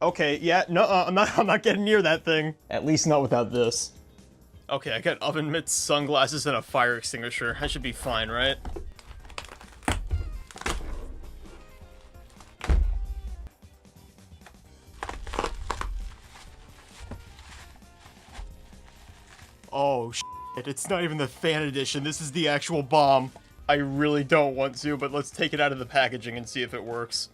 Okay, yeah, no, I'm not getting near that thing. At least not without this. Okay, I got oven mitts, sunglasses, and a fire extinguisher. I should be fine, right? Oh, shit, it's not even the fan edition. This is the actual bomb. I really don't want to, but let's take it out of the packaging and see if it works.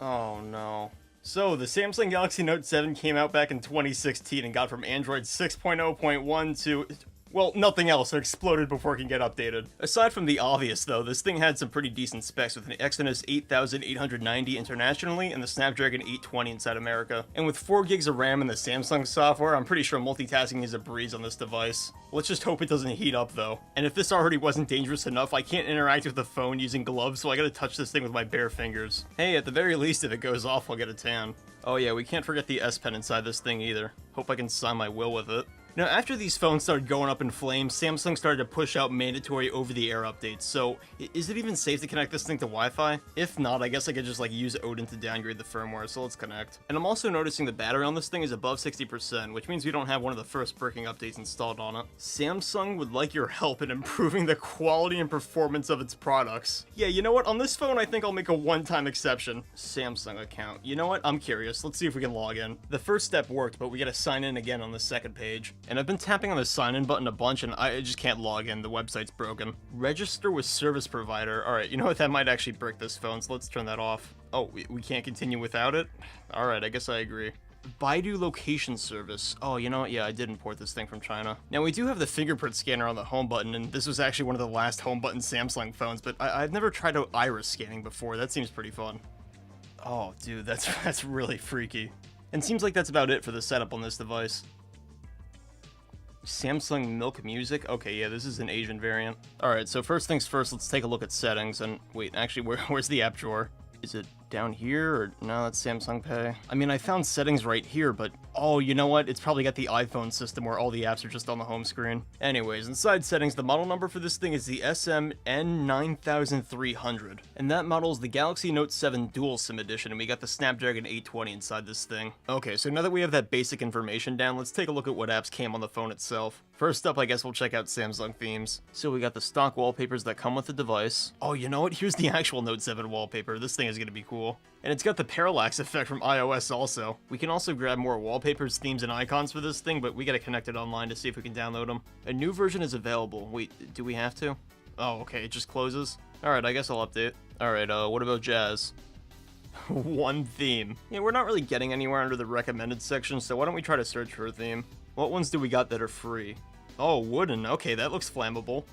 Oh, no. So, the Samsung Galaxy Note 7 came out back in 2016 and got from Android 6.0.1 to... well, nothing else. It exploded before it can get updated. Aside from the obvious, though, this thing had some pretty decent specs with an Exynos 8890 internationally and the Snapdragon 820 inside America. And with 4 gigs of RAM and the Samsung software, I'm pretty sure multitasking is a breeze on this device. Let's just hope it doesn't heat up, though. And if this already wasn't dangerous enough, I can't interact with the phone using gloves, so I gotta touch this thing with my bare fingers. Hey, at the very least, if it goes off, I'll get a tan. Oh yeah, we can't forget the S Pen inside this thing either. Hope I can sign my will with it. Now, after these phones started going up in flames, Samsung started to push out mandatory over-the-air updates, so is it even safe to connect this thing to Wi-Fi? If not, I guess I could just use Odin to downgrade the firmware, so let's connect. And I'm also noticing the battery on this thing is above 60%, which means we don't have one of the first breaking updates installed on it. Samsung would like your help in improving the quality and performance of its products. Yeah, you know what? On this phone, I think I'll make a one-time exception. Samsung account. You know what? I'm curious. Let's see if we can log in. The first step worked, but we gotta sign in again on the second page. And I've been tapping on the sign in button a bunch and I just can't log in. The website's broken. Register with service provider. Alright, you know what? That might actually brick this phone, so let's turn that off. Oh, we can't continue without it? Alright, I guess I agree. Baidu location service. Oh, you know what? Yeah, I did import this thing from China. Now, we do have the fingerprint scanner on the home button, and this was actually one of the last home button Samsung phones, but I've never tried out iris scanning before. That seems pretty fun. Oh, dude, that's really freaky. And seems like that's about it for the setup on this device. Samsung Milk Music? Okay, yeah, this is an Asian variant. Alright, so first things first, let's take a look at settings, and wait, actually, where's the app drawer? Is it down here, or no, that's Samsung Pay? I mean, I found settings right here, but oh, you know what? It's probably got the iPhone system where all the apps are just on the home screen. Anyways, inside settings, the model number for this thing is the SMN9300, and that model is the Galaxy Note 7 Dual SIM Edition, and we got the Snapdragon 820 inside this thing. Okay, so now that we have that basic information down, let's take a look at what apps came on the phone itself. First up, I guess we'll check out Samsung themes. So we got the stock wallpapers that come with the device. Oh, you know what? Here's the actual Note 7 wallpaper. This thing is gonna be cool. And it's got the parallax effect from iOS also. We can also grab more wallpapers, themes, and icons for this thing, but we gotta connect it online to see if we can download them. A new version is available. Wait, do we have to? Oh, okay, it just closes? Alright, I guess I'll update. Alright, what about Jazz? One theme. Yeah, we're not really getting anywhere under the recommended section, so why don't we try to search for a theme? What ones do we got that are free? Oh, wooden. Okay, that looks flammable.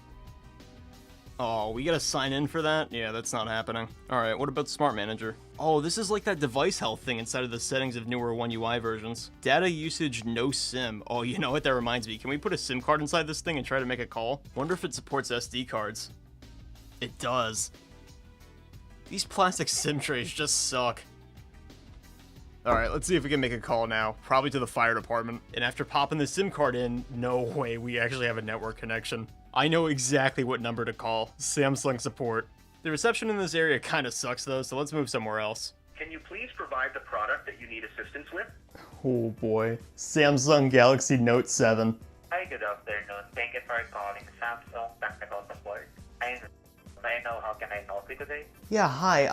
Oh, we gotta sign in for that? Yeah, that's not happening. Alright, what about Smart Manager? Oh, this is like that device health thing inside of the settings of newer One UI versions. Data usage, no SIM. Oh, you know what? That reminds me. Can we put a SIM card inside this thing and try to make a call? Wonder if it supports SD cards. It does. These plastic SIM trays just suck. Alright, let's see if we can make a call now. Probably to the fire department. And after popping the SIM card in, no way, we actually have a network connection. I know exactly what number to call. Samsung support. The reception in this area kinda sucks though, so let's move somewhere else. Can you please provide the product that you need assistance with? Oh boy. Samsung Galaxy Note 7. Hi, good afternoon. Thank you for calling Samsung Technical Support. I know how can I help you today? Yeah, hi.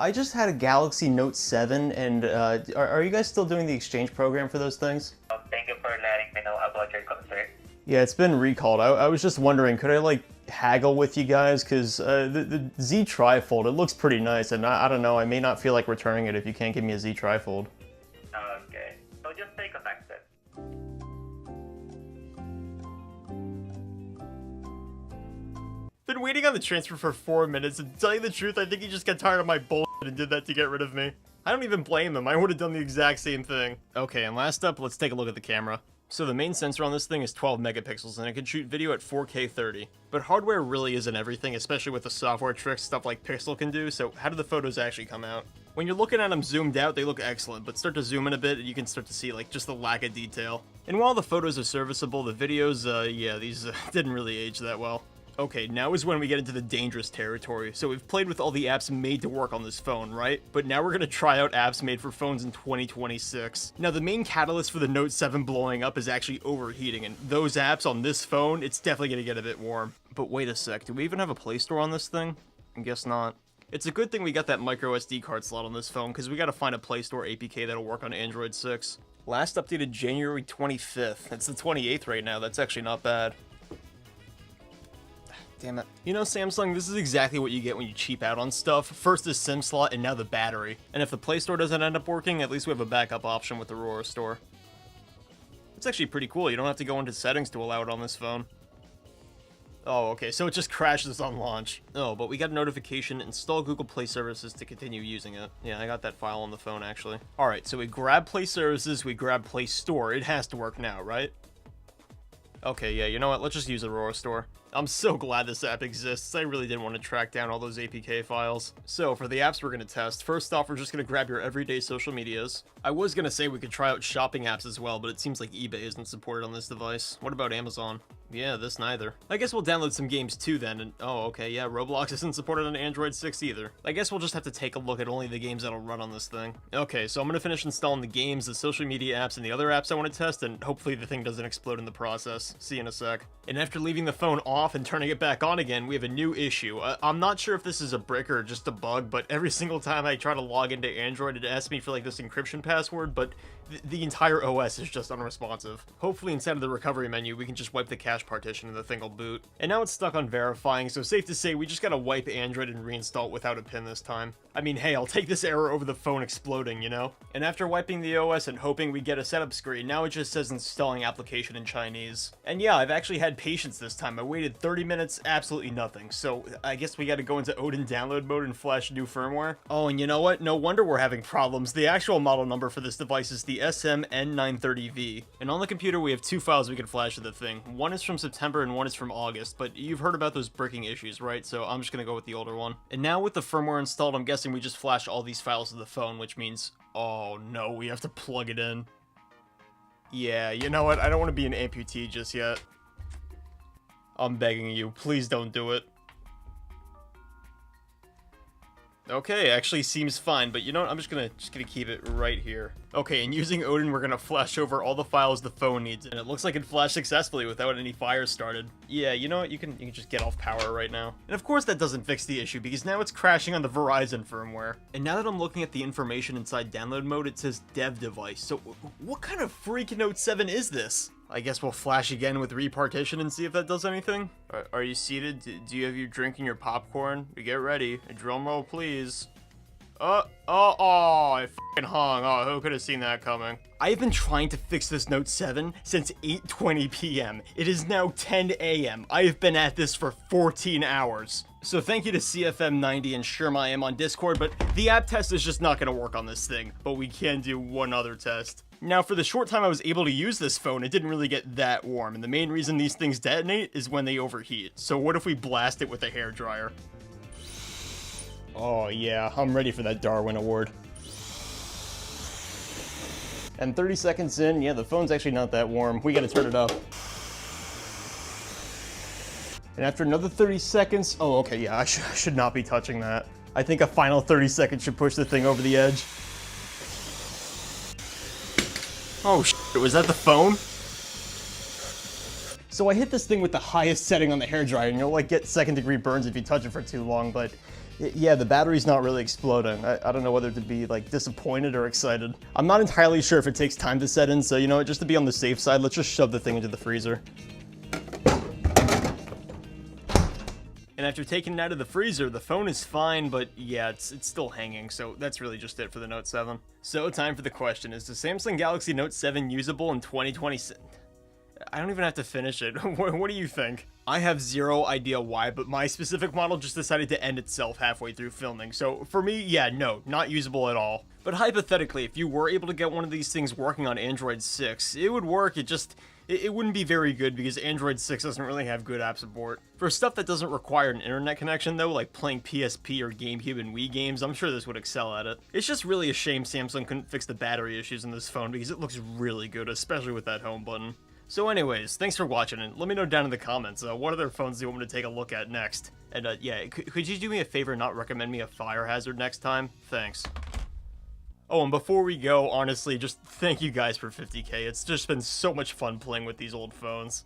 I just had a Galaxy Note 7, and are you guys still doing the exchange program for those things? Thank you for letting me know about your concern. Yeah, it's been recalled. I was just wondering, could I haggle with you guys? Because the Z Trifold, it looks pretty nice, and I don't know, I may not feel like returning it if you can't give me a Z Trifold. Okay, so just stay connected. Been waiting on the transfer for 4 minutes, and to tell you the truth, I think he just got tired of my bullshit and did that to get rid of me. I don't even blame him. I would have done the exact same thing. Okay, and last up, let's take a look at the camera. So the main sensor on this thing is 12 megapixels, and it can shoot video at 4K 30. But hardware really isn't everything, especially with the software tricks stuff like Pixel can do, so how do the photos actually come out? When you're looking at them zoomed out, they look excellent, but start to zoom in a bit, and you can start to see just the lack of detail. And while the photos are serviceable, the videos, yeah, these didn't really age that well. Okay, now is when we get into the dangerous territory. So we've played with all the apps made to work on this phone, right? But now we're gonna try out apps made for phones in 2026. Now the main catalyst for the Note 7 blowing up is actually overheating, and those apps on this phone, it's definitely gonna get a bit warm. But wait a sec, do we even have a Play Store on this thing? I guess not. It's a good thing we got that micro SD card slot on this phone, because we gotta find a Play Store APK that'll work on Android 6. Last updated January 25th. It's the 28th right now, that's actually not bad. Damn it. You know, Samsung, this is exactly what you get when you cheap out on stuff. First the SIM slot, and now the battery. And if the Play Store doesn't end up working, at least we have a backup option with the Aurora Store. It's actually pretty cool. You don't have to go into settings to allow it on this phone. Oh, okay, so it just crashes on launch. Oh, but we got a notification, install Google Play Services to continue using it. Yeah, I got that file on the phone, actually. Alright, so we grab Play Services, we grab Play Store. It has to work now, right? Okay, yeah, you know what? Let's just use Aurora Store. I'm so glad this app exists. I really didn't want to track down all those APK files. So, for the apps we're going to test, first off, we're just going to grab your everyday social medias. I was going to say we could try out shopping apps as well, but it seems like eBay isn't supported on this device. What about Amazon? Yeah, this neither. I guess we'll download some games too then, and oh, okay, yeah, Roblox isn't supported on Android 6 either. I guess we'll just have to take a look at only the games that'll run on this thing. Okay, so I'm gonna finish installing the games, the social media apps, and the other apps I want to test, and hopefully the thing doesn't explode in the process. See you in a sec. And after leaving the phone off and turning it back on again, we have a new issue. I'm not sure if this is a brick or just a bug, but every single time I try to log into Android, it asks me for like this encryption password, but the entire OS is just unresponsive. Hopefully inside of the recovery menu, we can just wipe the cache partition and the thing will boot. And now it's stuck on verifying, so safe to say we just gotta wipe Android and reinstall it without a pin this time. I mean, hey, I'll take this error over the phone exploding, you know? And after wiping the OS and hoping we get a setup screen, now it just says installing application in Chinese. And yeah, I've actually had patience this time. I waited 30 minutes, absolutely nothing. So I guess we gotta go into Odin download mode and flash new firmware. Oh, and you know what? No wonder we're having problems. The actual model number for this device is the SM-N930V. And on the computer, we have two files we can flash to the thing. One is from September and one is from August, but you've heard about those bricking issues, right? So I'm just gonna go with the older one. And now with the firmware installed, I'm guessing we just flash all these files to the phone, which means, oh no, we have to plug it in. Yeah, you know what? I don't want to be an amputee just yet. I'm begging you, please don't do it. Okay, actually seems fine, but you know what? I'm just gonna keep it right here. Okay, and using Odin, we're gonna flash over all the files the phone needs, and it looks like it flashed successfully without any fires started. Yeah, you know what? You can just get off power right now. And of course that doesn't fix the issue, because now it's crashing on the Verizon firmware. And now that I'm looking at the information inside download mode, it says dev device. So what kind of freak Note 7 is this? I guess we'll flash again with repartition and see if that does anything. Are you seated? Do you have your drink and your popcorn? Get ready. A drum roll, please. I f***ing hung. Oh, who could have seen that coming? I have been trying to fix this Note 7 since 8:20 p.m. It is now 10 a.m. I have been at this for 14 hours. So thank you to CFM90 and ShermIam on Discord, but the app test is just not going to work on this thing. But we can do one other test. Now, for the short time I was able to use this phone, it didn't really get that warm, and the main reason these things detonate is when they overheat. So what if we blast it with a hairdryer? Oh yeah, I'm ready for that Darwin Award. And 30 seconds in, yeah, the phone's actually not that warm. We gotta turn it up. And after another 30 seconds, oh okay, yeah, I should not be touching that. I think a final 30 seconds should push the thing over the edge. Oh shit, was that the phone? So I hit this thing with the highest setting on the hairdryer, and you'll like get second-degree burns if you touch it for too long, but yeah, the battery's not really exploding. I don't know whether to be like disappointed or excited. I'm not entirely sure if it takes time to set in, so you know, just to be on the safe side, let's just shove the thing into the freezer. And after taking it out of the freezer, the phone is fine, but yeah, it's still hanging, so that's really just it for the Note 7. So, time for the question. Is the Samsung Galaxy Note 7 usable in 2026? I don't even have to finish it. What do you think? I have zero idea why, but my specific model just decided to end itself halfway through filming. So for me, yeah, no, not usable at all. But hypothetically, if you were able to get one of these things working on Android 6, it would work, it wouldn't be very good because Android 6 doesn't really have good app support. For stuff that doesn't require an internet connection though, like playing PSP or GameCube and Wii games, I'm sure this would excel at it. It's just really a shame Samsung couldn't fix the battery issues in this phone because it looks really good, especially with that home button. So anyways, thanks for watching, and let me know down in the comments, what other phones do you want me to take a look at next? And yeah, could you do me a favor and not recommend me a fire hazard next time? Thanks. Oh, and before we go, honestly, just thank you guys for 50k. It's just been so much fun playing with these old phones.